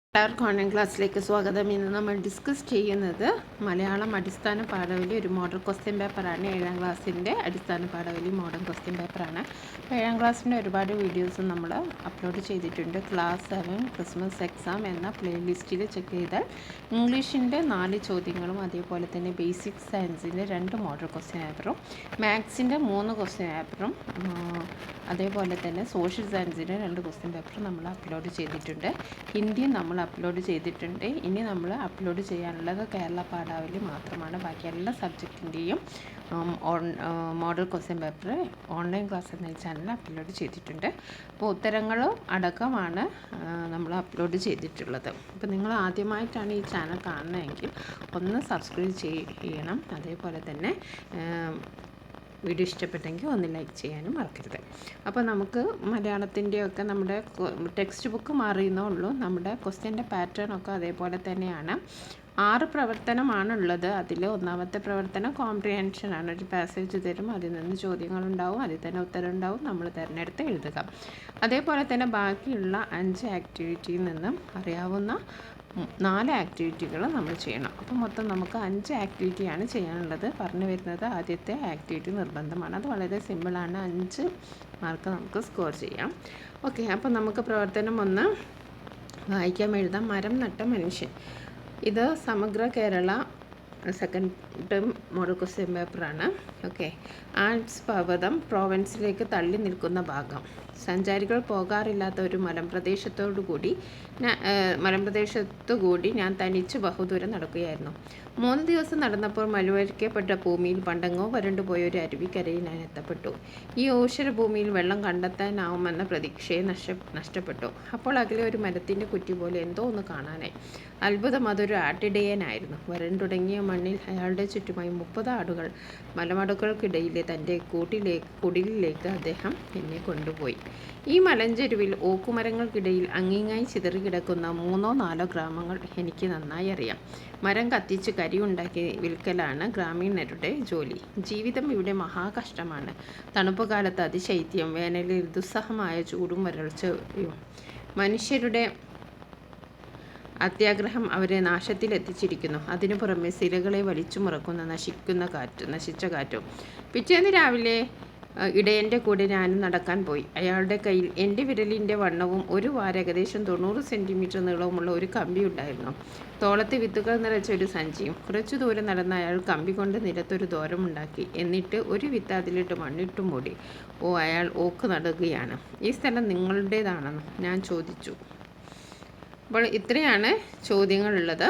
എല്ലാവർക്കും ഓൺലൈൻ ക്ലാസ്സിലേക്ക് സ്വാഗതം. ഇന്ന് നമ്മൾ ഡിസ്കസ് ചെയ്യുന്നത് മലയാളം അടിസ്ഥാന പാഠവലി ഒരു മോഡൽ ക്വസ്റ്റ്യൻ പേപ്പറാണ്. 7ാം ക്ലാസ്സിൻ്റെ അടിസ്ഥാന പാഠവലി മോഡൽ ക്വസ്റ്റ്യൻ പേപ്പറാണ്. 7ാം ക്ലാസ്സിൻ്റെ ഒരുപാട് വീഡിയോസ് നമ്മൾ അപ്ലോഡ് ചെയ്തിട്ടുണ്ട്. ക്ലാസ് 7 ക്രിസ്മസ് എക്സാം എന്ന പ്ലേലിസ്റ്റിൽ ചെക്ക് ചെയ്താൽ ഇംഗ്ലീഷിൻ്റെ 4 ചോദ്യങ്ങളും അതേപോലെ തന്നെ ബേസിക് സയൻസിൻ്റെ 2 മോഡൽ ക്വസ്റ്റ്യൻ പേപ്പറും മാത്സിൻ്റെ 3 ക്വസ്റ്റ്യൻ പേപ്പറും അതേപോലെ തന്നെ സോഷ്യൽ സയൻസിൻ്റെ 2 ക്വസ്റ്റ്യൻ പേപ്പറും നമ്മൾ അപ്ലോഡ് ചെയ്തിട്ടുണ്ട്. ഹിന്ദിയും നമ്മൾ അപ്ലോഡ് ചെയ്തിട്ടുണ്ട്. ഇനി നമ്മൾ അപ്ലോഡ് ചെയ്യാനുള്ളത് കേരള പാഠാവലി മാത്രമാണ്. ബാക്കി എല്ലാ സബ്ജക്റ്റിൻ്റെയും model question paper online class എന്ന ചാനൽ അപ്ലോഡ് ചെയ്തിട്ടുണ്ട്. അപ്പോൾ ഉത്തരങ്ങളും അടക്കമാണ് നമ്മൾ അപ്ലോഡ് ചെയ്തിട്ടുള്ളത്. അപ്പോൾ നിങ്ങൾ ആദ്യമായിട്ടാണ് ഈ ചാനൽ കാണുന്നതെങ്കിൽ ഒന്ന് സബ്സ്ക്രൈബ് ചെയ്യണം. അതേപോലെ തന്നെ വീഡിയോ ഇഷ്ടപ്പെട്ടെങ്കിൽ ഒന്ന് ലൈക്ക് ചെയ്യാനും മറക്കരുത്. അപ്പോൾ നമുക്ക് മലയാളത്തിൻ്റെയൊക്കെ നമ്മുടെ ടെക്സ്റ്റ് ബുക്ക് മാറിയെന്നേ ഉള്ളൂ. നമ്മുടെ ക്വസ്റ്റ്യൻ്റെ പാറ്റേൺ ഒക്കെ അതേപോലെ തന്നെയാണ്. 6 പ്രവർത്തനമാണുള്ളത്. അതിൽ ഒന്നാമത്തെ പ്രവർത്തനം കോംപ്രിഹെൻഷനാണ്. ഒരു പാസേജ് തരും, അതിൽ നിന്ന് ചോദ്യങ്ങളുണ്ടാവും, അതിൽ തന്നെ ഉത്തരം ഉണ്ടാവും, നമ്മൾ തിരഞ്ഞെടുത്ത് എഴുതുക. അതേപോലെ തന്നെ ബാക്കിയുള്ള 5 ആക്ടിവിറ്റിയിൽ നിന്നും അറിയാവുന്ന 4 ആക്ടിവിറ്റികൾ നമ്മൾ ചെയ്യണം. അപ്പോൾ മൊത്തം നമുക്ക് 5 ആക്ടിവിറ്റിയാണ് ചെയ്യാനുള്ളത്. പറഞ്ഞു വരുന്നത് ആദ്യത്തെ ആക്ടിവിറ്റി നിർബന്ധമാണ്. അത് വളരെ സിമ്പിളാണ്. 5 മാർക്ക് നമുക്ക് സ്കോർ ചെയ്യാം. ഓക്കെ, അപ്പോൾ നമുക്ക് പ്രവർത്തനം 1 വായിക്കാം, എഴുതാം. മരം നട്ട മനുഷ്യൻ. ഇത് സമഗ്ര Kerala second term model question പേപ്പറാണ്. ഓക്കെ, ആൽപ്സ് പർവ്വതം പ്രോവിൻസിലേക്ക് തള്ളി നിൽക്കുന്ന ഭാഗം. സഞ്ചാരികൾ പോകാറില്ലാത്ത ഒരു മലമ്പ്രദേശത്തുകൂടി ഞാൻ തനിച്ച് ബഹുദൂരം നടക്കുകയായിരുന്നു. 3 ദിവസം നടന്നപ്പോൾ മലവരിക്കപ്പെട്ട ഭൂമിയിൽ പണ്ടെങ്ങോ വരണ്ടുപോയ ഒരു അരുവിക്കരയിൽ ഞാൻ എത്തപ്പെട്ടു. ഈ ഓശര ഭൂമിയിൽ വെള്ളം കണ്ടെത്താനാവുമെന്ന പ്രതീക്ഷയെ നഷ്ടപ്പെട്ടു. അപ്പോൾ അകലെ ഒരു മരത്തിൻ്റെ കുറ്റി പോലെ എന്തോ ഒന്ന് കാണാനായി. അത്ഭുതം, അതൊരു ആട്ടിടയനായിരുന്നു. വരണ്ടുടങ്ങിയ മണ്ണിൽ അയാളുടെ ചുറ്റുമായി 30 ആടുകൾ. മലമടകൾക്കിടയിലെ തൻ്റെ കുടിലിലേക്ക് അദ്ദേഹം എന്നെ കൊണ്ടുപോയി. ഈ മലഞ്ചെരുവിൽ ഓക്കുമരങ്ങൾക്കിടയിൽ അങ്ങിങ്ങായി ചിതറിക്കിടക്കുന്ന 3-4 ഗ്രാമങ്ങൾ എനിക്ക് നന്നായി അറിയാം. മരം കത്തിച്ച് കരിയുണ്ടാക്കി വിൽക്കലാണ് ഗ്രാമീണരുടെ ജോലി. ജീവിതം ഇവിടെ മഹാകഷ്ടമാണ്. തണുപ്പ് കാലത്ത് അതിശൈത്യം, വേനലിൽ ദുസ്സഹമായ ചൂടും വരൾച്ചയും. മനുഷ്യരുടെ അത്യാഗ്രഹം അവരെ നാശത്തിലെത്തിച്ചിരിക്കുന്നു. അതിനു പുറമെ ശിലകളെ വലിച്ചു മുറക്കുന്ന നശിച്ച കാറ്റും. പിറ്റേന്ന് രാവിലെ ഇടയൻ്റെ കൂടെ ഞാനും നടക്കാൻ പോയി. അയാളുടെ കയ്യിൽ എൻ്റെ വിരലിൻ്റെ വണ്ണവും ഒരു വാര ഏകദേശം 90 സെൻറ്റിമീറ്റർ നീളവുമുള്ള ഒരു കമ്പി ഉണ്ടായിരുന്നു. തോളത്ത് വിത്തുകൾ നിറച്ച ഒരു സഞ്ചിയും. കുറച്ചു ദൂരം നടന്ന അയാൾ കമ്പി കൊണ്ട് നിലത്തൊരു ദോരമുണ്ടാക്കി. എന്നിട്ട് ഒരു വിത്ത് അതിലിട്ട് മണ്ണിട്ട് മൂടി. അയാൾ ഓക്ക് നടുകയാണ്. ഈ സ്ഥലം നിങ്ങളുടേതാണെന്ന് ഞാൻ ചോദിച്ചു. അപ്പോൾ ഇത്രയാണ് ചോദ്യങ്ങളുള്ളത്.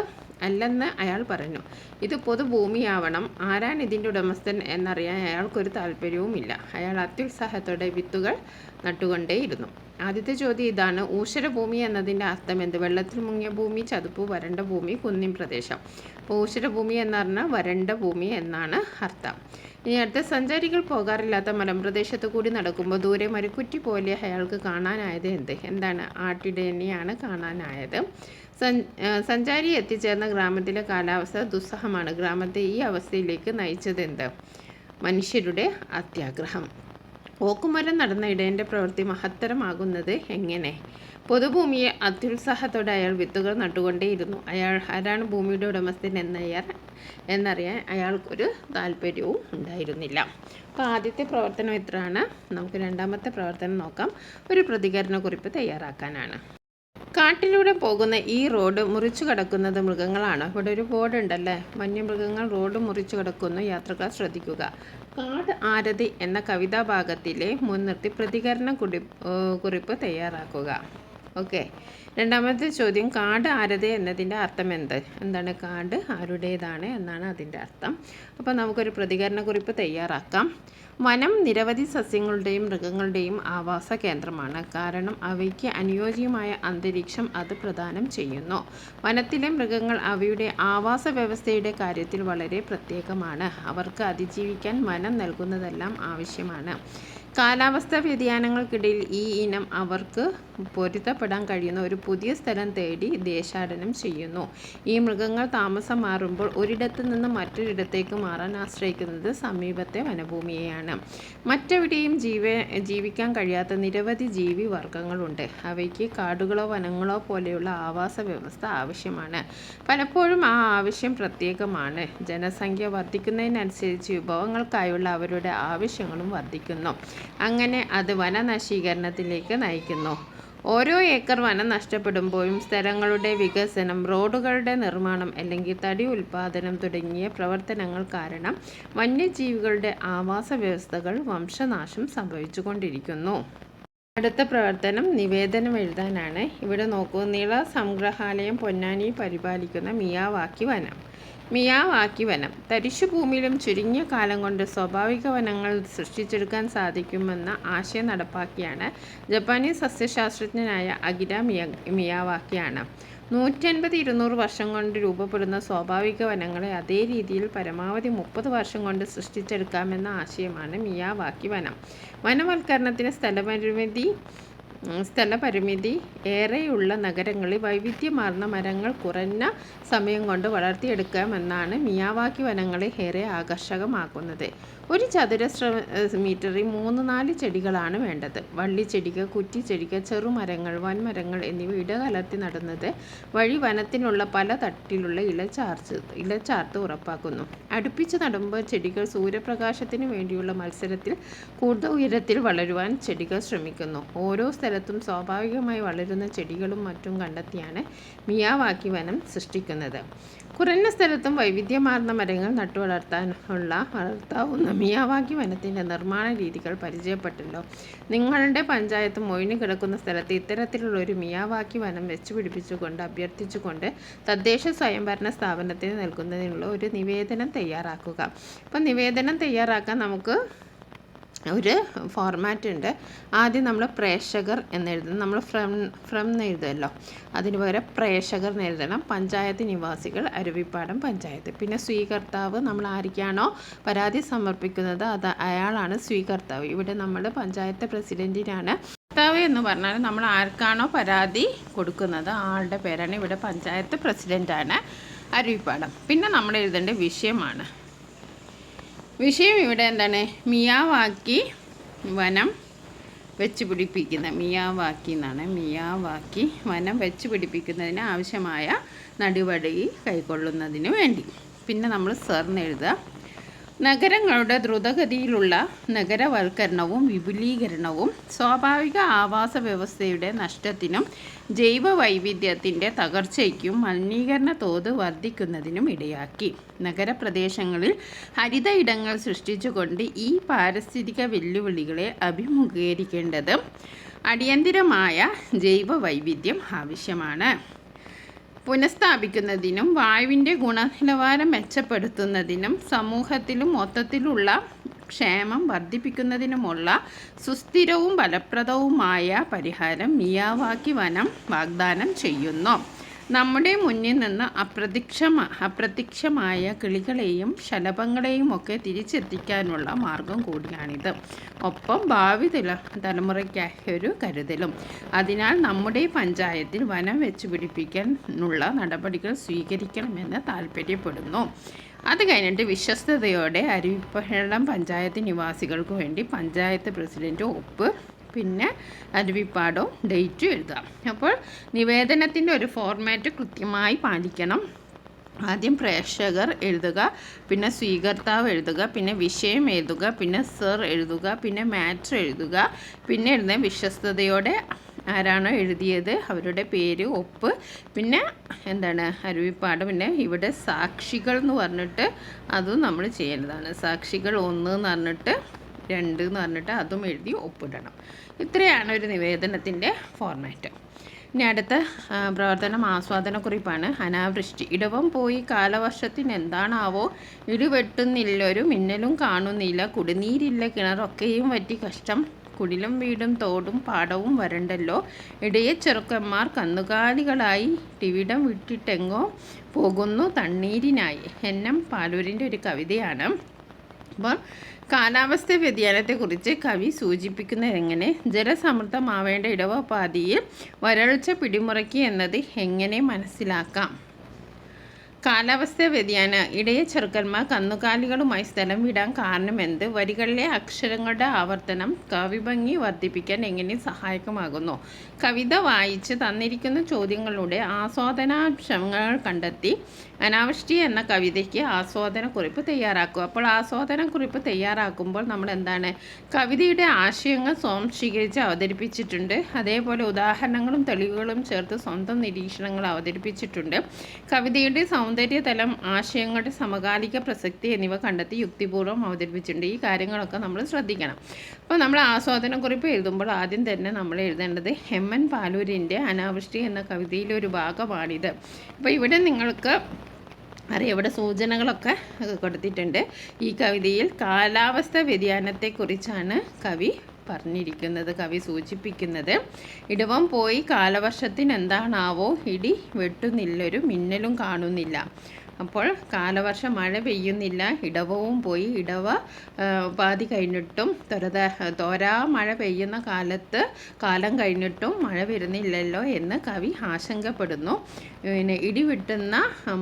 അല്ലെന്ന് അയാൾ പറഞ്ഞു. ഇത് പൊതുഭൂമിയാവണം. ആരാണ് ഇതിൻ്റെ ഉടമസ്ഥൻ എന്നറിയാൻ അയാൾക്കൊരു താല്പര്യവുമില്ല. അയാൾ അത്യുത്സാഹത്തോടെ വിത്തുകൾ നട്ടുകൊണ്ടേയിരുന്നു. ആദ്യത്തെ ചോദ്യം ഇതാണ്: ഊഷരഭൂമി എന്നതിൻ്റെ അർത്ഥം എന്ത്? വെള്ളത്തിൽ മുങ്ങിയ ഭൂമി, ചതുപ്പ്, വരണ്ട ഭൂമി, കുന്നിൻ പ്രദേശം. അപ്പോൾ ഊഷരഭൂമി എന്ന് പറഞ്ഞാൽ വരണ്ട ഭൂമി എന്നാണ് അർത്ഥം. ഇനി അടുത്ത: സഞ്ചാരികൾ പോകാറില്ലാത്ത മലമ്പ്രദേശത്ത് കൂടി നടക്കുമ്പോൾ ദൂരെ മരുക്കുറ്റി പോലെ അയാൾക്ക് കാണാനായത് എന്ത്? എന്താണ്? ആട്ടിടയനെയാണ് കാണാനായത്. സഞ്ചാരി എത്തിച്ചേർന്ന ഗ്രാമത്തിലെ കാലാവസ്ഥ ദുസ്സഹമാണ്. ഗ്രാമത്തെ ഈ അവസ്ഥയിലേക്ക് നയിച്ചതെന്ത്? മനുഷ്യരുടെ അത്യാഗ്രഹം. ഓക്കുമരം നടന്ന ഇടയൻ്റെ പ്രവൃത്തി മഹത്തരമാകുന്നത് എങ്ങനെ? പൊതുഭൂമിയെ അത്യുത്സാഹത്തോടെ അയാൾ വിത്തുകൾ നട്ടുകൊണ്ടേയിരുന്നു. ആരാണ് ഭൂമിയുടെ ഉടമസ്ഥൻ എന്നറിയാൻ അയാൾക്കൊരു താല്പര്യവും ഉണ്ടായിരുന്നില്ല. അപ്പോൾ ആദ്യത്തെ പ്രവർത്തനം ഇത്രയാണ്. നമുക്ക് രണ്ടാമത്തെ പ്രവർത്തനം നോക്കാം. ഒരു പ്രതികരണക്കുറിപ്പ് തയ്യാറാക്കാനാണ്. കാട്ടിലൂടെ പോകുന്ന ഈ റോഡ് മുറിച്ചു കടക്കുന്നത് മൃഗങ്ങളാണ്. ഇവിടെ ഒരു ബോർഡ് ഉണ്ടല്ലേ, വന്യമൃഗങ്ങൾ റോഡ് മുറിച്ചു കടക്കുന്നു, യാത്രക്കാർ ശ്രദ്ധിക്കുക. കാട് ആരതി എന്ന കവിതാഭാഗത്തിലെ മുൻനിർത്തി പ്രതികരണ കുറിപ്പ് തയ്യാറാക്കുക. ഓക്കെ, രണ്ടാമത്തെ ചോദ്യം: കാട് ആരതി എന്നതിൻ്റെ അർത്ഥം എന്താണ്? കാട് ആരുടേതാണ് എന്നാണ് അതിൻ്റെ അർത്ഥം. അപ്പോൾ നമുക്കൊരു പ്രതികരണക്കുറിപ്പ് തയ്യാറാക്കാം. വനം നിരവധി സസ്യങ്ങളുടെയും മൃഗങ്ങളുടെയും ആവാസ കേന്ദ്രമാണ്. കാരണം അവയ്ക്ക് അനുയോജ്യമായ അന്തരീക്ഷം അത് പ്രദാനം ചെയ്യുന്നു. വനത്തിലെ മൃഗങ്ങൾ അവയുടെ ആവാസ വ്യവസ്ഥയുടെ കാര്യത്തിൽ വളരെ പ്രത്യേകമാണ്. അവർക്ക് അതിജീവിക്കാൻ വനം നൽകുന്നതെല്ലാം ആവശ്യമാണ്. കാലാവസ്ഥാ വ്യതിയാനങ്ങൾക്കിടയിൽ ഈ ഇനം അവർക്ക് പൊരുത്തപ്പെടാൻ കഴിയുന്ന ഒരു പുതിയ സ്ഥലം തേടി ദേശാടനം ചെയ്യുന്നു. ഈ മൃഗങ്ങൾ താമസം മാറുമ്പോൾ ഒരിടത്തു നിന്ന് മറ്റൊരിടത്തേക്ക് മാറാൻ ആശ്രയിക്കുന്നത് സമീപത്തെ വനഭൂമിയെയാണ്. മറ്റെവിടെയും ജീവിക്കാൻ കഴിയാത്ത നിരവധി ജീവി വർഗങ്ങളുണ്ട്. അവയ്ക്ക് കാടുകളോ വനങ്ങളോ പോലെയുള്ള ആവാസ വ്യവസ്ഥ ആവശ്യമാണ്. പലപ്പോഴും ആ ആവശ്യം പ്രത്യേകമാണ്. ജനസംഖ്യ വർദ്ധിക്കുന്നതിനനുസരിച്ച് വിഭവങ്ങൾക്കായുള്ള അവരുടെ ആവശ്യങ്ങളും വർദ്ധിക്കുന്നു. അങ്ങനെ അത് വനനശീകരണത്തിലേക്ക് നയിക്കുന്നു. ഓരോ ഏക്കർ വനം നഷ്ടപ്പെടുമ്പോഴും സ്ഥലങ്ങളുടെ വികസനം, റോഡുകളുടെ നിർമ്മാണം അല്ലെങ്കിൽ തടി ഉൽപ്പാദനം തുടങ്ങിയ പ്രവർത്തനങ്ങൾ കാരണം വന്യജീവികളുടെ ആവാസ വ്യവസ്ഥകൾ വംശനാശം സംഭവിച്ചുകൊണ്ടിരിക്കുന്നു. അടുത്ത പ്രവർത്തനം നിവേദനം എഴുതാനാണ്. ഇവിടെ നോക്കൂ. നിള സംഗ്രഹാലയം പൊന്നാനി പരിപാലിക്കുന്ന മിയാവാക്കി വനം. മിയാവാക്കി വനം തരിശുഭൂമിയിലും ചുരുങ്ങിയ കാലം കൊണ്ട് സ്വാഭാവിക വനങ്ങൾ സൃഷ്ടിച്ചെടുക്കാൻ സാധിക്കുമെന്ന ആശയം നടപ്പാക്കിയാണ് ജപ്പാനീസ് സസ്യശാസ്ത്രജ്ഞനായ അകിര മിയാവാക്കിയാണ്. 150-200 വർഷം കൊണ്ട് രൂപപ്പെടുന്ന സ്വാഭാവിക വനങ്ങളെ അതേ രീതിയിൽ പരമാവധി 30 വർഷം കൊണ്ട് സൃഷ്ടിച്ചെടുക്കാമെന്ന ആശയമാണ് മിയാവാക്കി വനം. വനവൽക്കരണത്തിന് സ്ഥലപരിമിതി ഏറെയുള്ള നഗരങ്ങളിൽ വൈവിധ്യമാർന്ന മരങ്ങൾ കുറഞ്ഞ സമയം കൊണ്ട് വളർത്തിയെടുക്കാമെന്നാണ് മിയാവാക്കി വനങ്ങളെ ഏറെ ആകർഷകമാക്കുന്നത്. ഒരു ചതുരശ്ര മീറ്ററിൽ 3-4 ചെടികളാണ് വേണ്ടത്. വള്ളിച്ചെടികൾ, കുറ്റിച്ചെടികൾ, ചെറുമരങ്ങൾ, വൻമരങ്ങൾ എന്നിവ ഇടകലർത്തി നടുന്നത് വഴി വനത്തിനുള്ള പല തട്ടിലുള്ള ഇലച്ചാർത്ത് ഉറപ്പാക്കുന്നു. അടുപ്പിച്ച് നടുമ്പോൾ ചെടികൾ സൂര്യപ്രകാശത്തിന് വേണ്ടിയുള്ള മത്സരത്തിൽ കൂടുതൽ ഉയരത്തിൽ വളരുവാൻ ചെടികൾ ശ്രമിക്കുന്നു. ഓരോ സ്ഥലത്തും സ്വാഭാവികമായി വളരുന്ന ചെടികളും മറ്റും കണ്ടെത്തിയാണ് മിയാവാക്കി വനം സൃഷ്ടിക്കുന്നത്. കുറഞ്ഞ സ്ഥലത്തും വൈവിധ്യമാർന്ന മരങ്ങൾ വളർത്താവുന്ന മിയാവാക്കി വനത്തിൻ്റെ നിർമ്മാണ രീതികൾ പരിചയപ്പെട്ടല്ലോ. നിങ്ങളുടെ പഞ്ചായത്ത് ഒഴിഞ്ഞു കിടക്കുന്ന സ്ഥലത്ത് ഇത്തരത്തിലുള്ള ഒരു മിയാവാക്കി വനം വെച്ചുപിടിപ്പിച്ചുകൊണ്ട് അഭ്യർത്ഥിച്ചുകൊണ്ട് തദ്ദേശ സ്വയംഭരണ സ്ഥാപനത്തിന് നൽകുന്നതിനുള്ള ഒരു നിവേദനം തയ്യാറാക്കുക. അപ്പം നിവേദനം തയ്യാറാക്കാൻ നമുക്ക് ഒരു ഫോർമാറ്റ് ഉണ്ട്. ആദ്യം നമ്മൾ പ്രേക്ഷകർ എന്നെഴുതണം. നമ്മൾ ഫ്രം എന്നെഴുതുമല്ലോ, അതിന് പകരം പ്രേക്ഷകർ എന്നെഴുതണം. പഞ്ചായത്ത് നിവാസികൾ, അരുവിപ്പാടം പഞ്ചായത്ത്. പിന്നെ സ്വീകർത്താവ്, നമ്മൾ ആർക്കാണോ പരാതി സമർപ്പിക്കുന്നത് അയാളാണ് സ്വീകർത്താവ്. ഇവിടെ നമ്മൾ പഞ്ചായത്ത് പ്രസിഡൻറ്റിനാണ്. സ്വീകർത്താവ് എന്ന് പറഞ്ഞാൽ നമ്മൾ ആർക്കാണോ പരാതി കൊടുക്കുന്നത് ആളുടെ പേരാണ്. ഇവിടെ പഞ്ചായത്ത് പ്രസിഡൻ്റാണ് അരുവിപ്പാടം. പിന്നെ നമ്മൾ എഴുതേണ്ട വിഷയമാണ്. വിഷയം ഇവിടെ എന്താണ്? മിയാവാക്കി വനം വെച്ച് പിടിപ്പിക്കുന്ന, മിയാവാക്കി എന്നാണ്, മിയാവാക്കി വനം വെച്ച് പിടിപ്പിക്കുന്നതിന് ആവശ്യമായ നടപടി കൈക്കൊള്ളുന്നതിന് വേണ്ടി. പിന്നെ നമ്മൾ സർന്ന് എഴുതുക. നഗരങ്ങളുടെ ദ്രുതഗതിയിലുള്ള നഗരവൽക്കരണവും വിപുലീകരണവും സ്വാഭാവിക ആവാസ വ്യവസ്ഥയുടെ നഷ്ടത്തിനും ജൈവ വൈവിധ്യത്തിൻ്റെ തകർച്ചയ്ക്കും മലിനീകരണ തോത് വർദ്ധിക്കുന്നതിനും ഇടയാക്കി. നഗരപ്രദേശങ്ങളിൽ ഹരിത ഇടങ്ങൾ സൃഷ്ടിച്ചുകൊണ്ട് ഈ പാരിസ്ഥിതിക വെല്ലുവിളികളെ അഭിമുഖീകരിക്കേണ്ടത് അടിയന്തിരമായ ജൈവ വൈവിധ്യം ആവശ്യമാണ്. പുനഃസ്ഥാപിക്കുന്നതിനും വായുവിൻ്റെ ഗുണനിലവാരം മെച്ചപ്പെടുത്തുന്നതിനും സമൂഹത്തിലും മൊത്തത്തിലുള്ള ക്ഷേമം വർദ്ധിപ്പിക്കുന്നതിനുമുള്ള സുസ്ഥിരവും ഫലപ്രദവുമായ പരിഹാരം മിയാവാക്കി വനം വാഗ്ദാനം ചെയ്യുന്നു. നമ്മുടെ മുന്നിൽ നിന്ന് അപ്രത്യക്ഷമായ കിളികളെയും ശലഭങ്ങളെയും ഒക്കെ തിരിച്ചെത്തിക്കാനുള്ള മാർഗം കൂടിയാണിത്. ഒപ്പം ഭാവി തലമുറയ്ക്കായി ഒരു കരുതലും. അതിനാൽ നമ്മുടെ പഞ്ചായത്തിൽ വനം വെച്ച് പിടിപ്പിക്കാനുള്ള നടപടികൾ സ്വീകരിക്കണമെന്ന് താൽപ്പര്യപ്പെടുന്നു. അത് കഴിഞ്ഞിട്ട് വിശ്വസ്തയോടെ അരുവിപ്പള്ളം പഞ്ചായത്ത് നിവാസികൾക്ക് വേണ്ടി പഞ്ചായത്ത് പ്രസിഡൻറ്റ് ഒപ്പ്, പിന്നെ അരുവിപ്പാടവും ഡേറ്റും എഴുതാം. അപ്പോൾ നിവേദനത്തിൻ്റെ ഒരു ഫോർമാറ്റ് കൃത്യമായി പാലിക്കണം. ആദ്യം പ്രേക്ഷകർ എഴുതുക, പിന്നെ സ്വീകർത്താവ് എഴുതുക, പിന്നെ വിഷയം എഴുതുക, പിന്നെ സർ എഴുതുക, പിന്നെ മാറ്റർ എഴുതുക, പിന്നെ എഴുതുന്ന വിശ്വസ്തയോടെ ആരാണോ എഴുതിയത് അവരുടെ പേര്, ഒപ്പ്, പിന്നെ എന്താണ് അരുവിപ്പാട്. പിന്നെ ഇവിടെ സാക്ഷികൾ എന്ന് പറഞ്ഞിട്ട് അതും നമ്മൾ ചെയ്യേണ്ടതാണ്. സാക്ഷികൾ 1 എന്ന് പറഞ്ഞിട്ട് 2 എന്ന് പറഞ്ഞിട്ട് അതും എഴുതി ഒപ്പിടണം. ഇത്രയാണ് ഒരു നിവേദനത്തിൻ്റെ ഫോർമാറ്റ്. ഇനി അടുത്ത പ്രവർത്തനം ആസ്വാദനക്കുറിപ്പാണ്. അനാവൃഷ്ടി. ഇടവം പോയി കാലവർഷത്തിന് എന്താണാവോ, ഇടിവെട്ടുന്നില്ല, ഒരു മിന്നലും കാണുന്നില്ല, കുടിനീരില്ല, കിണറൊക്കെയും വറ്റി കഷ്ടം, കുടിലും വീടും തോടും പാടവും വരണ്ടല്ലോ, ഇടയെ ചെറുക്കന്മാർ കന്നുകാലികളായി ടിവിടം വിട്ടിട്ടെങ്ങോ പോകുന്നു തണ്ണീരിനായി. എൻ.എം. പാലൂരിൻ്റെ ഒരു കവിതയാണ്. അപ്പോൾ കാലാവസ്ഥ വ്യതിയാനത്തെക്കുറിച്ച് കവി സൂചിപ്പിക്കുന്നത് എങ്ങനെ? ജലസമൃദ്ധമാവേണ്ട ഇടവപ്പാതിയിൽ വരൾച്ച പിടിമുറക്കി എന്നത് എങ്ങനെ മനസ്സിലാക്കാം? കാലാവസ്ഥ വ്യതിയാന ഇടയ ചെറുക്കന്മാർ കന്നുകാലികളുമായി സ്ഥലം വിടാൻ കാരണമെന്ത്? വരികളിലെ അക്ഷരങ്ങളുടെ ആവർത്തനം കവിഭംഗി വർദ്ധിപ്പിക്കാൻ എങ്ങനെ സഹായകമാകുന്നു? കവിത വായിച്ച് തന്നിരിക്കുന്ന ചോദ്യങ്ങളുടെ ആസ്വാദനാംശങ്ങൾ കണ്ടെത്തി അനാവൃഷ്ടി എന്ന കവിതയ്ക്ക് ആസ്വാദനക്കുറിപ്പ് തയ്യാറാക്കുക. അപ്പോൾ ആസ്വാദനക്കുറിപ്പ് തയ്യാറാക്കുമ്പോൾ നമ്മൾ എന്താണ്, കവിതയുടെ ആശയങ്ങൾ സ്വാംശീകരിച്ച് അവതരിപ്പിച്ചിട്ടുണ്ട്. അതേപോലെ ഉദാഹരണങ്ങളും തെളിവുകളും ചേർത്ത് സ്വന്തം നിരീക്ഷണങ്ങൾ അവതരിപ്പിച്ചിട്ടുണ്ട്. കവിതയുടെ സൗന്ദര്യതലം, ആശയങ്ങളുടെ സമകാലിക പ്രസക്തി എന്നിവ കണ്ടെത്തി യുക്തിപൂർവ്വം അവതരിപ്പിച്ചിട്ടുണ്ട്. ഈ കാര്യങ്ങളൊക്കെ നമ്മൾ ശ്രദ്ധിക്കണം. അപ്പോൾ നമ്മൾ ആസ്വാദനക്കുറിപ്പ് എഴുതുമ്പോൾ ആദ്യം തന്നെ നമ്മൾ എഴുതേണ്ടത് എം.എൻ. പാലൂരിൻ്റെ അനാവൃഷ്ടി എന്ന കവിതയിലെ ഒരു ഭാഗമാണിത്. അപ്പോൾ ഇവിടെ നിങ്ങൾക്ക് അറിയാം, ഇവിടെ സൂചനകളൊക്കെ കൊടുത്തിട്ടുണ്ട്. ഈ കവിതയിൽ കാലാവസ്ഥ വ്യതിയാനത്തെക്കുറിച്ചാണ് കവി പറഞ്ഞിരിക്കുന്നത്, കവി സൂചിപ്പിക്കുന്നത്. ഇടവം പോയി കാലവർഷത്തിന് എന്താണാവോ, ഇടി വെട്ടുന്നില്ലൊരു മിന്നലും കാണുന്നില്ല. അപ്പോൾ കാലവർഷം മഴ പെയ്യുന്നില്ല, ഇടവവും പോയി, ഇടവ പാതി കഴിഞ്ഞിട്ടും തോരാ മഴ പെയ്യുന്ന കാലം കഴിഞ്ഞിട്ടും മഴ വരുന്നില്ലല്ലോ എന്ന് കവി ആശങ്കപ്പെടുന്നു. പിന്നെ ഇടി വെട്ടുന്ന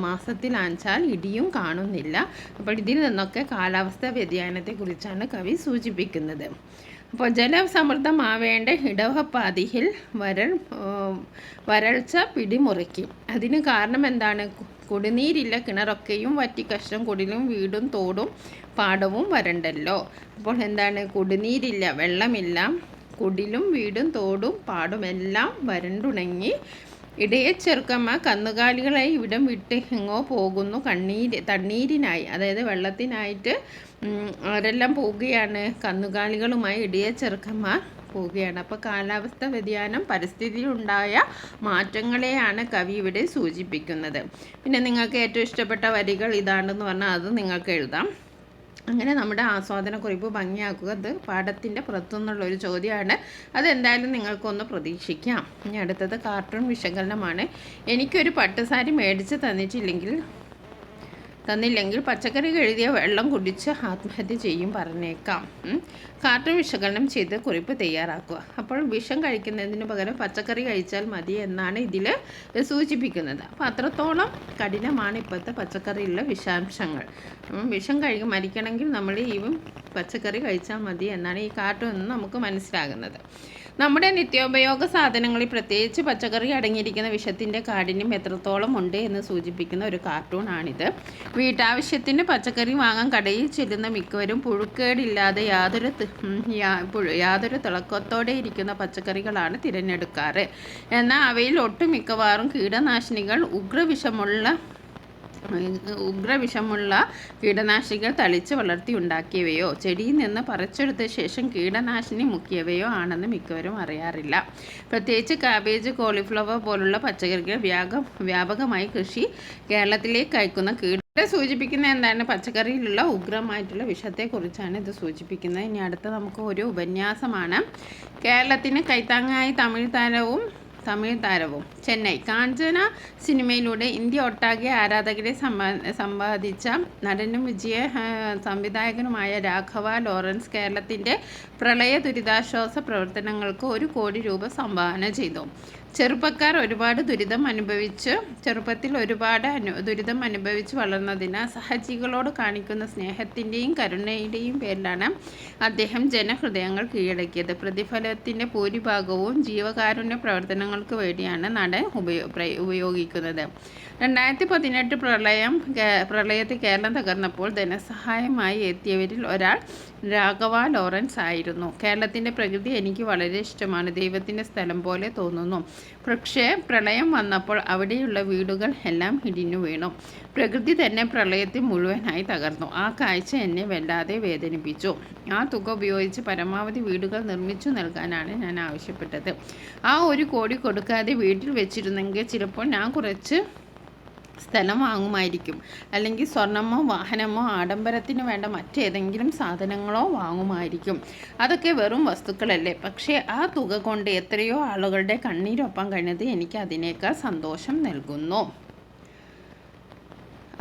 മാസത്തിലാച്ചാൽ ഇടിയും കാണുന്നില്ല. അപ്പോൾ ഇതിൽ നിന്നൊക്കെ കാലാവസ്ഥ വ്യതിയാനത്തെക്കുറിച്ചാണ് കവി സൂചിപ്പിക്കുന്നത്. അപ്പോൾ ജലസമൃദ്ധമാവേണ്ട ഇടവപ്പാതിയിൽ വരൾച്ച പിടിമുറയ്ക്കും. അതിന് കാരണം എന്താണ്? കുടിനീരില്ല, കിണറൊക്കെയും വറ്റി കഷ്ടം, കുടിലും വീടും തോടും പാടവും വരണ്ടല്ലോ. അപ്പോൾ എന്താണ്? കുടിനീരില്ല, വെള്ളമില്ല, കുടിലും വീടും തോടും പാടും എല്ലാം വരണ്ടുണങ്ങി. ഇടയ ചെറുക്കന്മാർ കന്നുകാലികളായി ഇവിടം വിട്ട് എങ്ങോ പോകുന്നു തണ്ണീരിനായി, അതായത് വെള്ളത്തിനായിട്ട് അവരെല്ലാം പോവുകയാണ്. കന്നുകാലികളുമായി ഇടയ ചെറുക്കന്മാർ പോവുകയാണ്. അപ്പോൾ കാലാവസ്ഥ വ്യതിയാനം പരിസ്ഥിതിയിലുണ്ടായ മാറ്റങ്ങളെയാണ് കവി ഇവിടെ സൂചിപ്പിക്കുന്നത്. പിന്നെ നിങ്ങൾക്ക് ഏറ്റവും ഇഷ്ടപ്പെട്ട വരികൾ ഇതാണെന്ന് പറഞ്ഞാൽ അത് നിങ്ങൾക്ക് എഴുതാം. അങ്ങനെ നമ്മുടെ ആസ്വാദനക്കുറിപ്പ് ഭംഗിയാക്കുക. അത് പാഠത്തിൻ്റെ പുറത്തുനിന്നുള്ളൊരു ചോദ്യമാണ്. അതെന്തായാലും നിങ്ങൾക്കൊന്ന് പ്രതീക്ഷിക്കാം. ഇനി അടുത്തത് കാർട്ടൂൺ വിശകലനമാണ്. എനിക്കൊരു പട്ടുസാരി മേടിച്ച് തന്നില്ലെങ്കിൽ പച്ചക്കറി കഴുകിയ വെള്ളം കുടിച്ച് ആത്മഹത്യ ചെയ്യും പറഞ്ഞേക്കാം. കാർട്ടൂൺ വിശകലനം ചെയ്ത് കുറിപ്പ് തയ്യാറാക്കുക. അപ്പോൾ വിഷം കഴിക്കുന്നതിന് പകരം പച്ചക്കറി കഴിച്ചാൽ മതി എന്നാണ് ഇതിൽ സൂചിപ്പിക്കുന്നത്. അപ്പോൾ അത്രത്തോളം കഠിനമാണ് ഇപ്പോഴത്തെ പച്ചക്കറിയിലുള്ള വിഷാംശങ്ങൾ. വിഷം മരിക്കണമെങ്കിൽ നമ്മൾ ഈ പച്ചക്കറി കഴിച്ചാൽ മതി എന്നാണ് ഈ കാർട്ടൂണിൽ നിന്ന് നമുക്ക് മനസ്സിലാകുന്നത്. നമ്മുടെ നിത്യോപയോഗ സാധനങ്ങളിൽ പ്രത്യേകിച്ച് പച്ചക്കറി അടങ്ങിയിരിക്കുന്ന വിഷത്തിൻ്റെ കാഠിന്യം എത്രത്തോളം ഉണ്ട് എന്ന് സൂചിപ്പിക്കുന്ന ഒരു കാർട്ടൂണാണിത്. വീട്ടാവശ്യത്തിന് പച്ചക്കറി വാങ്ങാൻ കടയിൽ ചെല്ലുന്ന മിക്കവരും പുഴുക്കേടില്ലാതെ യാതൊരു തിളക്കത്തോടെ ഇരിക്കുന്ന പച്ചക്കറികളാണ് തിരഞ്ഞെടുക്കാറ്. എന്നാൽ അവയിൽ ഒട്ടുമിക്കവാറും കീടനാശിനികൾ ഉഗ്രവിഷമുള്ള കീടനാശിനികൾ തളിച്ച് വളർത്തി ഉണ്ടാക്കിയവയോ ചെടിയിൽ നിന്ന് പറിച്ചെടുത്ത ശേഷം കീടനാശിനി മുക്കിയവയോ ആണെന്ന് മിക്കവരും അറിയാറില്ല. പ്രത്യേകിച്ച് കാബേജ്, കോളിഫ്ലവർ പോലുള്ള പച്ചക്കറികൾ വ്യാപകമായി കേരളത്തിലേക്ക് അയക്കുന്ന സൂചിപ്പിക്കുന്ന എന്താണ്? പച്ചക്കറിയിലുള്ള ഉഗ്രമായിട്ടുള്ള വിഷത്തെക്കുറിച്ചാണ് ഇത് സൂചിപ്പിക്കുന്നത്. ഇനി അടുത്ത നമുക്ക് ഒരു ഉപന്യാസമാണ്. കേരളത്തിന് കൈത്താങ്ങായി തമിഴ് താരവും ചെന്നൈ കാഞ്ചന സിനിമയിലൂടെ ഇന്ത്യ ഒട്ടാകെ ആരാധകരെ സമ്പാദിച്ച നടനും സംവിധായകനുമായ രാഘവ ലോറൻസ് കേരളത്തിൻ്റെ പ്രളയ ദുരിതാശ്വാസ പ്രവർത്തനങ്ങൾക്ക് 1 കോടി രൂപ സംഭാവന ചെയ്തു. ചെറുപ്പത്തിൽ ഒരുപാട് ദുരിതം അനുഭവിച്ച് വളർന്നതിനാൽ സഹജീവികളോട് കാണിക്കുന്ന സ്നേഹത്തിൻ്റെയും കരുണയുടെയും പേരിലാണ് അദ്ദേഹം ജനഹൃദയങ്ങൾ കീഴടക്കിയത്. പ്രതിഫലത്തിൻ്റെ ഭൂരിഭാഗവും ജീവകാരുണ്യ പ്രവർത്തനങ്ങൾക്ക് വേണ്ടിയാണ് നടൻ ഉപയോഗിക്കുന്നത്. 2018 പ്രളയത്തിൽ കേരളം തകർന്നപ്പോൾ ധനസഹായമായി എത്തിയവരിൽ ഒരാൾ രാഘവ ലോറൻസ് ആയിരുന്നു. കേരളത്തിൻ്റെ പ്രകൃതി എനിക്ക് വളരെ ഇഷ്ടമാണ്. ദൈവത്തിൻ്റെ സ്ഥലം പോലെ തോന്നുന്നു. പക്ഷേ പ്രളയം വന്നപ്പോൾ അവിടെയുള്ള വീടുകൾ എല്ലാം ഇടിഞ്ഞു വീണു. പ്രകൃതി തന്നെ പ്രളയത്തിൽ മുഴുവനായി തകർന്നു. ആ കാഴ്ച എന്നെ വല്ലാതെ വേദനിപ്പിച്ചു. ആ തുക ഉപയോഗിച്ച് പരമാവധി വീടുകൾ നിർമ്മിച്ചു നൽകാനാണ് ഞാൻ ആവശ്യപ്പെട്ടത്. ആ 1 കോടി കൊടുക്കാതെ വീട്ടിൽ വെച്ചിരുന്നെങ്കിൽ ചിലപ്പോൾ ഞാൻ കുറച്ച് സ്ഥലം വാങ്ങുമായിരിക്കും, അല്ലെങ്കിൽ സ്വർണമോ വാഹനമോ ആഡംബരത്തിന് വേണ്ട മറ്റേതെങ്കിലും സാധനങ്ങളോ വാങ്ങുമായിരിക്കും. അതൊക്കെ വെറും വസ്തുക്കളല്ലേ. പക്ഷേ ആ തുക കൊണ്ട് എത്രയോ ആളുകളുടെ കണ്ണീരൊപ്പം കഴിഞ്ഞത് എനിക്ക് അതിനേക്കാൾ സന്തോഷം നൽകുന്നു.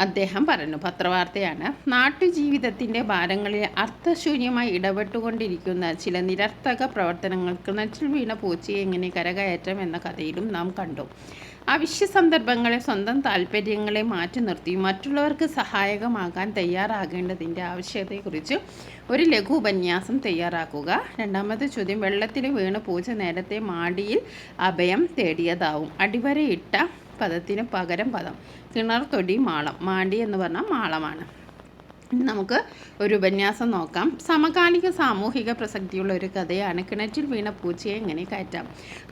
അദ്ദേഹം പറഞ്ഞു. പത്രവാർത്തയാണ്. നാട്ടുജീവിതത്തിൻ്റെ ഭാരങ്ങളിൽ അർത്ഥശൂന്യമായി ഇടപെട്ടുകൊണ്ടിരിക്കുന്ന ചില നിരർത്ഥക പ്രവർത്തനങ്ങൾ കിണറ്റിൽ വീണ പൂച്ചയെ എങ്ങനെ കരകയറ്റാം എന്ന കഥയിലും നാം കണ്ടു. അവശ്യ സന്ദർഭങ്ങളെ സ്വന്തം താല്പര്യങ്ങളെ മാറ്റി നിർത്തി മറ്റുള്ളവർക്ക് സഹായകമാകാൻ തയ്യാറാകേണ്ടതിൻ്റെ ആവശ്യകതയെക്കുറിച്ച് ഒരു ലഘു ഉപന്യാസം തയ്യാറാക്കുക. രണ്ടാമത്തെ ചോദ്യം, വെള്ളത്തിൽ വീണ് പൂച്ച നേരത്തെ മാടിയിൽ അഭയം തേടിയതാവും. അടിവരയിട്ട പദത്തിന് പകരം പദം. കിണർ, തൊടി, മാളം. മാടി എന്ന് പറഞ്ഞാൽ മാളമാണ്. നമുക്ക് ഒരു ഉപന്യാസം നോക്കാം. സമകാലിക സാമൂഹിക പ്രസക്തിയുള്ള ഒരു കഥയാണ് കിണറ്റിൽ വീണ പൂച്ചയെ എങ്ങനെ കയറ്റാം.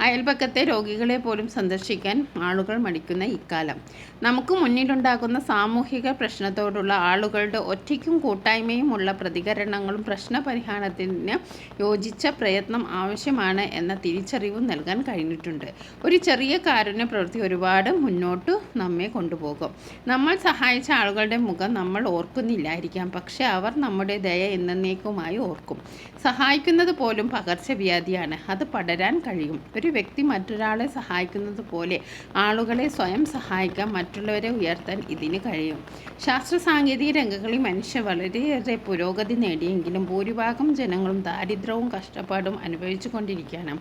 അയൽപക്കത്തെ രോഗികളെ പോലും സന്ദർശിക്കാൻ ആളുകൾ മടിക്കുന്ന ഇക്കാലം നമുക്ക് മുന്നിലുണ്ടാകുന്ന സാമൂഹിക പ്രശ്നത്തോടുള്ള ആളുകളുടെ ഒറ്റയ്ക്കും കൂട്ടായ്മയുമുള്ള പ്രതികരണങ്ങളും പ്രശ്നപരിഹാരത്തിന് യോജിച്ച പ്രയത്നം ആവശ്യമാണ് എന്ന തിരിച്ചറിവും നൽകാൻ കഴിഞ്ഞിട്ടുണ്ട്. ഒരു ചെറിയ കാരുണ്യ പ്രവൃത്തി ഒരുപാട് മുന്നോട്ട് നമ്മെ കൊണ്ടുപോകും. നമ്മൾ സഹായിച്ച ആളുകളുടെ മുഖം നമ്മൾ ഓർക്കുന്നില്ല, പക്ഷെ അവർ നമ്മുടെ ദയ എന്നേക്കുമായി ഓർക്കും. സഹായിക്കുന്നത് പോലും പകർച്ചവ്യാധിയാണ്. അത് പടരാൻ കഴിയും. ഒരു വ്യക്തി മറ്റൊരാളെ സഹായിക്കുന്നത് പോലെ ആളുകളെ സ്വയം സഹായിക്കാൻ, മറ്റുള്ളവരെ ഉയർത്താൻ ഇതിന് കഴിയും. ശാസ്ത്ര സാങ്കേതിക രംഗങ്ങളിൽ മനുഷ്യർ വളരെയേറെ പുരോഗതി നേടിയെങ്കിലും ഭൂരിഭാഗം ജനങ്ങളും ദാരിദ്ര്യവും കഷ്ടപ്പാടും അനുഭവിച്ചു കൊണ്ടിരിക്കുകയാണ്.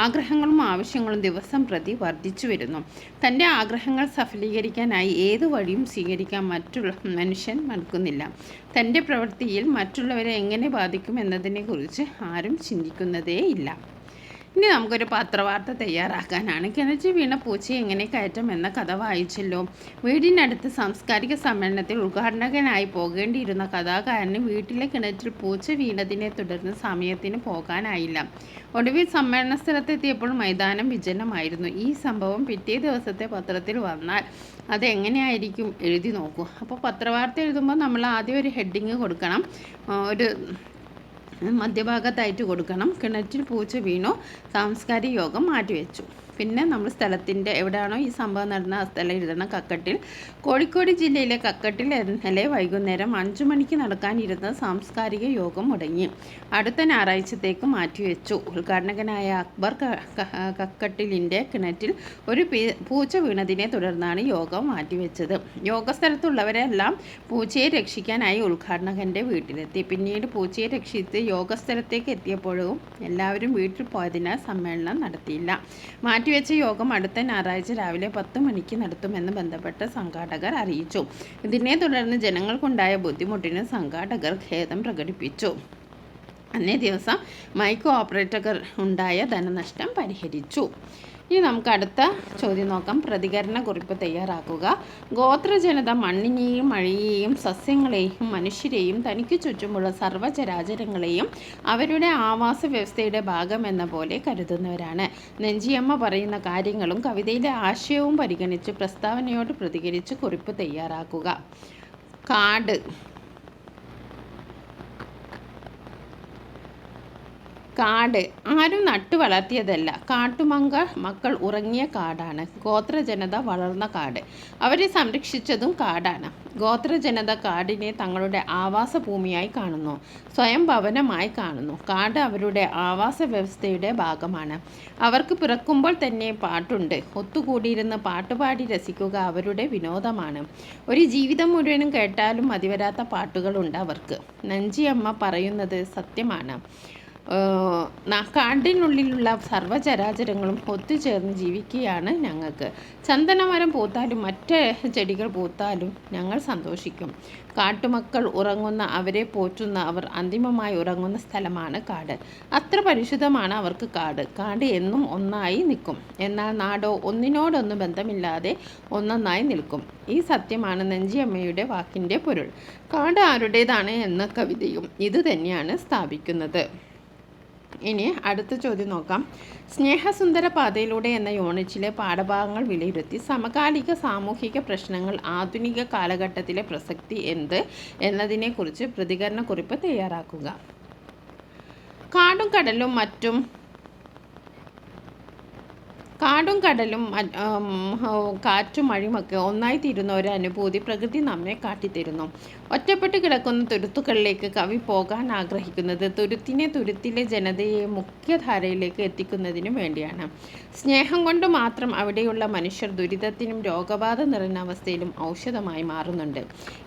ആഗ്രഹങ്ങളും ആവശ്യങ്ങളും ദിവസം പ്രതി വർദ്ധിച്ചു വരുന്നു. തൻ്റെ ആഗ്രഹങ്ങൾ സഫലീകരിക്കാനായി ഏത് വഴിയും സ്വീകരിക്കാൻ മനുഷ്യൻ മടുക്കുന്നില്ല. തൻ്റെ പ്രവൃത്തിയിൽ മറ്റുള്ളവരെ എങ്ങനെ ബാധിക്കും എന്നതിനെക്കുറിച്ച് ആരും ചിന്തിക്കുന്നതേ ഇല്ല. ഇനി നമുക്കൊരു പത്രവാർത്ത തയ്യാറാക്കാനാണ്. കിണറ്റിൽ വീണ പൂച്ചയെ എങ്ങനെ കയറ്റാം എന്ന കഥ വായിച്ചല്ലോ. വീടിനടുത്ത് സാംസ്കാരിക സമ്മേളനത്തിൽ ഉദ്ഘാടകനായി പോകേണ്ടിയിരുന്ന കഥാകാരന് വീട്ടിലെ കിണറ്റിൽ പൂച്ച വീണതിനെ തുടർന്ന് സമയത്തിന് പോകാനായില്ല. ഒടുവിൽ സമ്മേളന സ്ഥലത്തെത്തിയപ്പോൾ മൈതാനം വിജനമായിരുന്നു. ഈ സംഭവം പിറ്റേ ദിവസത്തെ പത്രത്തിൽ വന്നാൽ അതെങ്ങനെയായിരിക്കും? എഴുതി നോക്കൂ. അപ്പോൾ പത്രവാർത്ത എഴുതുമ്പോൾ നമ്മൾ ആദ്യം ഒരു ഹെഡിങ് കൊടുക്കണം. ഒരു മധ്യഭാഗത്തായിട്ട് കൊടുക്കണം. കിണറ്റിൽ പൂച്ച വീണു, സാംസ്കാരിക യോഗം മാറ്റിവെച്ചു. പിന്നെ നമ്മൾ സ്ഥലത്തിൻ്റെ എവിടെയാണോ ഈ സംഭവം നടന്ന ആ സ്ഥലം എഴുതണം. കക്കട്ടിൽ. കോഴിക്കോട് ജില്ലയിലെ കക്കട്ടിൽ ഇന്നലെ വൈകുന്നേരം 5 മണിക്ക് നടക്കാനിരുന്ന സാംസ്കാരിക യോഗം മുടങ്ങി അടുത്ത ഞായറാഴ്ചത്തേക്ക് മാറ്റിവെച്ചു. ഉദ്ഘാടകനായ അക്ബർ കക്കട്ടിലിൻ്റെ കിണറ്റിൽ ഒരു പൂച്ച വീണതിനെ തുടർന്നാണ് യോഗം മാറ്റിവെച്ചത്. യോഗസ്ഥലത്തുള്ളവരെല്ലാം പൂച്ചയെ രക്ഷിക്കാനായി ഉദ്ഘാടകൻ്റെ വീട്ടിലെത്തി. പിന്നീട് പൂച്ചയെ രക്ഷിച്ച് യോഗസ്ഥലത്തേക്ക് എത്തിയപ്പോഴും എല്ലാവരും വീട്ടിൽ പോയതിനാൽ സമ്മേളനം നടത്തിയില്ല. മാറ്റിവെച്ച യോഗം അടുത്ത ഞായറാഴ്ച രാവിലെ 10 മണിക്ക് നടത്തുമെന്ന് ബന്ധപ്പെട്ട സംഘാടകർ അറിയിച്ചു. ഇതിനെ തുടർന്ന് ജനങ്ങൾക്കുണ്ടായ ബുദ്ധിമുട്ടിന് സംഘാടകർ ഖേദം പ്രകടിപ്പിച്ചു. അന്നേ ദിവസം മൈക്ക് ഓപ്പറേറ്റർ ഉണ്ടായ ധനനഷ്ടം പരിഹരിച്ചു. ഇനി നമുക്ക് അടുത്ത ചോദ്യം നോക്കാം. പ്രതികരണ കുറിപ്പ് തയ്യാറാക്കുക. ഗോത്രജനത മണ്ണിനെയും മഴയെയും സസ്യങ്ങളെയും മനുഷ്യരെയും തനിക്ക് ചുറ്റുമുള്ള സർവ്വചരാചരങ്ങളെയും അവരുടെ ആവാസ വ്യവസ്ഥയുടെ ഭാഗമെന്ന പോലെ കരുതുന്നവരാണ്. നെഞ്ചിയമ്മ പറയുന്ന കാര്യങ്ങളും കവിതയിലെ ആശയവും പരിഗണിച്ച് പ്രസ്താവനയോട് പ്രതികരിച്ച് കുറിപ്പ് തയ്യാറാക്കുക. കാട് ആരും നട്ടു വളർത്തിയതല്ല. മക്കൾ ഉറങ്ങിയ കാടാണ്. ഗോത്രജനത വളർന്ന കാട്. അവരെ സംരക്ഷിച്ചതും കാടാണ്. ഗോത്രജനത കാടിനെ തങ്ങളുടെ ആവാസ ഭൂമിയായി കാണുന്നു, സ്വയം ഭവനമായി കാണുന്നു. കാട് അവരുടെ ആവാസ വ്യവസ്ഥയുടെ ഭാഗമാണ്. അവർക്ക് പിറക്കുമ്പോൾ തന്നെ പാട്ടുണ്ട്. ഒത്തുകൂടിയിരുന്ന് പാട്ടുപാടി രസിക്കുക അവരുടെ വിനോദമാണ്. ഒരു ജീവിതം മുഴുവനും കേട്ടാലും മതിവരാത്ത പാട്ടുകളുണ്ട് അവർക്ക്. നഞ്ചിയമ്മ പറയുന്നത് സത്യമാണ്. കാടിനുള്ളിലുള്ള സർവ്വചരാചരങ്ങളും ഒത്തുചേർന്ന് ജീവിക്കുകയാണ് ഞങ്ങൾക്ക്. ചന്ദനമരം പൂത്താലും മറ്റ് ചെടികൾ പൂത്താലും ഞങ്ങൾ സന്തോഷിക്കും. കാട്ടുമക്കൾ ഉറങ്ങുന്ന, അവരെ പോറ്റുന്ന, അവർ അന്തിമമായി ഉറങ്ങുന്ന സ്ഥലമാണ് കാട്. അത്ര പരിശുദ്ധമാണ് അവർക്ക് കാട്. കാട് എന്നും ഒന്നായി നിൽക്കും. എന്നാൽ നാടോ ഒന്നിനോടൊന്നും ബന്ധമില്ലാതെ ഒന്നൊന്നായി നിൽക്കും. ഈ സത്യമാണ് നെഞ്ചിയമ്മയുടെ വാക്കിൻ്റെ പൊരുൾ. കാട് ആരുടേതാണ് എന്ന കവിതയും ഇത് തന്നെയാണ് സ്ഥാപിക്കുന്നത്. ഇനി അടുത്ത ചോദ്യം നോക്കാം. സ്നേഹസുന്ദര പാതയിലൂടെ എന്ന യൂണിറ്റിലെ പാഠഭാഗങ്ങൾ വിലയിരുത്തി സമകാലിക സാമൂഹിക പ്രശ്നങ്ങൾ ആധുനിക കാലഘട്ടത്തിലെ പ്രസക്തി എന്ത് എന്നതിനെക്കുറിച്ച് പ്രതികരണ കുറിപ്പ് തയ്യാറാക്കുക. കാടും കടലും മറ്റും കാടും കടലും കാറ്റും മഴയുമൊക്കെ ഒന്നായി തീരുന്ന ഒരു അനുഭൂതി പ്രകൃതി നമ്മെ കാട്ടിത്തരുന്നു. ഒറ്റപ്പെട്ട് കിടക്കുന്ന തുരുത്തുകളിലേക്ക് കവി പോകാൻ ആഗ്രഹിക്കുന്നത് തുരുത്തിലെ ജനതയെ മുഖ്യധാരയിലേക്ക് എത്തിക്കുന്നതിനു വേണ്ടിയാണ്. സ്നേഹം കൊണ്ട് മാത്രം അവിടെയുള്ള മനുഷ്യർ ദുരിതത്തിനും രോഗബാധ നിറഞ്ഞ അവസ്ഥയിലും ഔഷധമായി മാറുന്നുണ്ട്.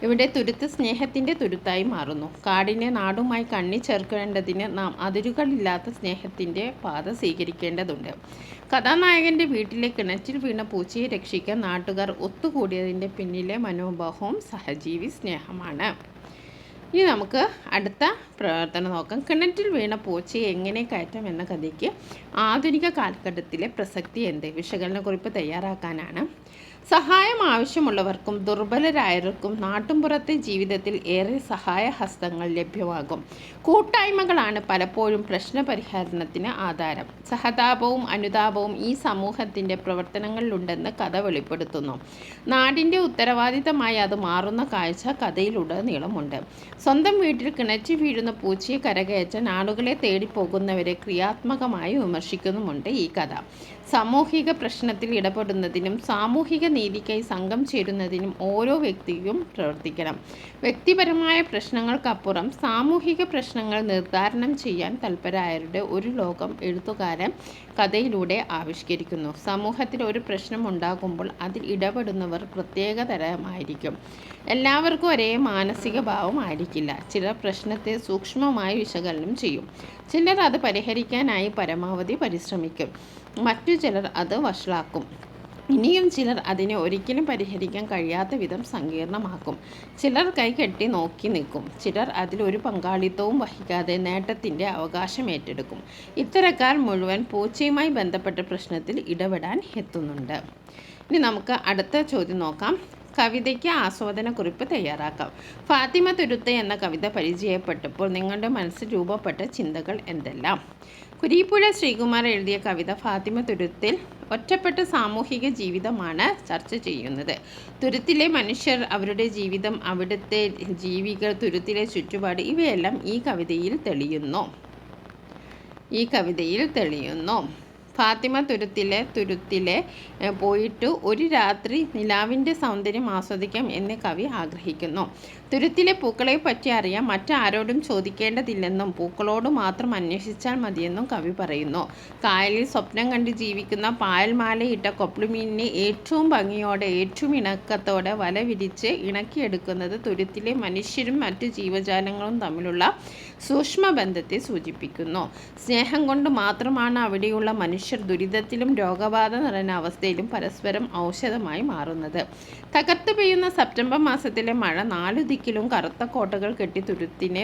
ഇവിടെ തുരുത്ത് സ്നേഹത്തിൻ്റെ തുരുത്തായി മാറുന്നു. കാടിനെ നാടുമായി ചേർക്കേണ്ടതിന് നാം അതിരുകളില്ലാത്ത സ്നേഹത്തിൻ്റെ പാത സ്വീകരിക്കേണ്ടതുണ്ട്. കഥാനായകൻ്റെ വീട്ടിലെ കിണറ്റിൽ വീണ പൂച്ചയെ രക്ഷിക്കാൻ നാട്ടുകാർ ഒത്തുകൂടിയതിൻ്റെ പിന്നിലെ മനോഭാവവും സഹജീവി സ്നേഹമാണ്. ഇനി നമുക്ക് അടുത്ത പ്രവർത്തനം നോക്കാം. കിണറ്റിൽ വീണ പൂച്ചയെ എങ്ങനെ കയറ്റാം എന്ന കഥയ്ക്ക് ആധുനിക കാലഘട്ടത്തിലെ പ്രസക്തി എന്ത്? വിശകലനക്കുറിപ്പ് തയ്യാറാക്കാനാണ്. സഹായം ആവശ്യമുള്ളവർക്കും ദുർബലരായവർക്കും നാട്ടുംപുറത്തെ ജീവിതത്തിൽ ഏറെ സഹായഹസ്തങ്ങൾ ലഭ്യമാകും. കൂട്ടായ്മകളാണ് പലപ്പോഴും പ്രശ്നപരിഹരണത്തിന് ആധാരം. സഹതാപവും അനുതാപവും ഈ സമൂഹത്തിൻ്റെ പ്രവർത്തനങ്ങളിലുണ്ടെന്ന് കഥ വെളിപ്പെടുത്തുന്നു. നാടിൻ്റെ ഉത്തരവാദിത്തമായി അത് മാറുന്ന കാഴ്ച കഥയിലുടനീളമുണ്ട്. സ്വന്തം വീട്ടിൽ കിണറ്റി വീഴുന്ന പൂച്ചയെ കരകയറ്റാൻ ആളുകളെ തേടിപ്പോകുന്നവരെ ക്രിയാത്മകമായി വിമർശിക്കുന്നുമുണ്ട് ഈ കഥ. സാമൂഹിക പ്രശ്നത്തിൽ ഇടപെടുന്നതിനും സാമൂഹിക നീതിക്കായി സംഘം ചേരുന്നതിനും ഓരോ വ്യക്തിയും പ്രവർത്തിക്കണം. വ്യക്തിപരമായ പ്രശ്നങ്ങൾക്കപ്പുറം സാമൂഹിക പ്രശ്നങ്ങൾ നിർദ്ധാരണം ചെയ്യാൻ തൽപരരായവരുടെ ഒരു ലോകം എഴുത്തുകാരൻ കഥയിലൂടെ ആവിഷ്കരിക്കുന്നു. സമൂഹത്തിൽ ഒരു പ്രശ്നം ഉണ്ടാകുമ്പോൾ അതിൽ ഇടപെടുന്നവർ പ്രത്യേക തരമായിരിക്കും. എല്ലാവർക്കും ഒരേ മാനസിക ഭാവം ആയിരിക്കില്ല. ചിലർ പ്രശ്നത്തെ സൂക്ഷ്മമായി വിശകലനം ചെയ്യും. ചിലർ അത് പരിഹരിക്കാനായി പരമാവധി പരിശ്രമിക്കും. മറ്റു ചിലർ അത് വഷളാക്കും. ഇനിയും ചിലർ അതിനെ ഒരിക്കലും പരിഹരിക്കാൻ കഴിയാത്ത വിധം സങ്കീർണമാക്കും. ചിലർ കൈകെട്ടി നോക്കി നിൽക്കും. ചിലർ അതിലൊരു പങ്കാളിത്തവും വഹിക്കാതെ നേട്ടത്തിൻ്റെ അവകാശം ഏറ്റെടുക്കും. ഇത്തരക്കാർ മുഴുവൻ പൂച്ചയുമായി ബന്ധപ്പെട്ട പ്രശ്നത്തിൽ ഇടപെടാൻ എത്തുന്നുണ്ട്. ഇനി നമുക്ക് അടുത്ത ചോദ്യം നോക്കാം. കവിതയ്ക്ക് ആസ്വാദനക്കുറിപ്പ് തയ്യാറാക്കാം. ഫാത്തിമ തുരുത്ത് എന്ന കവിത പരിചയപ്പെട്ടപ്പോൾ നിങ്ങളുടെ മനസ്സിൽ രൂപപ്പെട്ട ചിന്തകൾ എന്തെല്ലാം? കുരീപ്പുഴ ശ്രീകുമാർ എഴുതിയ കവിത ഫാത്തിമ തുരുത്തിൽ ഒറ്റപ്പെട്ട സാമൂഹിക ജീവിതമാണ് ചർച്ച ചെയ്യുന്നത്. തുരുത്തിലെ മനുഷ്യർ, അവരുടെ ജീവിതം, അവിടുത്തെ ജീവികൾ, തുരുത്തിലെ ചുറ്റുപാട് ഇവയെല്ലാം ഈ കവിതയിൽ തെളിയുന്നു. ഫാത്തിമ തുരുത്തിലെ പോയിട്ട് ഒരു രാത്രി നിലാവിൻ്റെ സൗന്ദര്യം ആസ്വദിക്കാം എന്ന് കവി ആഗ്രഹിക്കുന്നു. തുരുത്തിലെ പൂക്കളെ പറ്റി അറിയാൻ മറ്റാരോടും ചോദിക്കേണ്ടതില്ലെന്നും പൂക്കളോട് മാത്രം അന്വേഷിച്ചാൽ മതിയെന്നും കവി പറയുന്നു. കായലിൽ സ്വപ്നം കണ്ട് ജീവിക്കുന്ന പായൽമാലയിട്ട കൊപ്ലുമീനിനെ ഏറ്റവും ഭംഗിയോടെ ഏറ്റവും ഇണക്കത്തോടെ വല വിരിച്ച് ഇണക്കിയെടുക്കുന്നത് തുരുത്തിലെ മനുഷ്യരും മറ്റു ജീവജാലങ്ങളും തമ്മിലുള്ള സൂക്ഷ്മബന്ധത്തെ സൂചിപ്പിക്കുന്നു. സ്നേഹം കൊണ്ട് മാത്രമാണ് അവിടെയുള്ള മനുഷ്യർ ദുരിതത്തിലും രോഗബാധ നിറഞ്ഞ അവസ്ഥയിലും പരസ്പരം ഔഷധമായി മാറുന്നത്. തകർത്തു പെയ്യുന്ന സെപ്റ്റംബർ മാസത്തിലെ മഴ 4 ദിക്കിലും കറുത്ത കോട്ടകൾ കെട്ടി തുരുത്തിനെ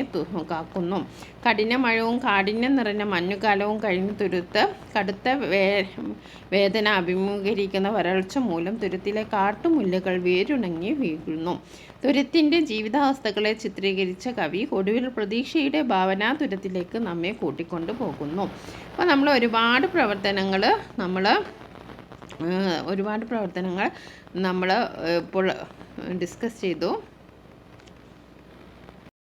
കാക്കുന്നു. കഠിന മഴവും കാഠിന്യം നിറഞ്ഞ മഞ്ഞുകാലവും കഴിഞ്ഞ് തുരുത്ത് കടുത്ത വേദന അഭിമുഖീകരിക്കുന്ന വരൾച്ച മൂലം തുരുത്തിലെ കാട്ടുമുല്ലകൾ വേരുണങ്ങി വീഴുന്നു. തുരുത്തിൻ്റെ ജീവിതാവസ്ഥകളെ ചിത്രീകരിച്ച കവി ഒടുവിൽ പ്രതീക്ഷയുടെ ഭാവനാ തുരുത്തിലേക്ക് നമ്മെ കൂട്ടിക്കൊണ്ടു പോകുന്നു. അപ്പോൾ നമ്മൾ ഒരുപാട് പ്രവർത്തനങ്ങൾ ഇപ്പോൾ ഡിസ്കസ് ചെയ്തു.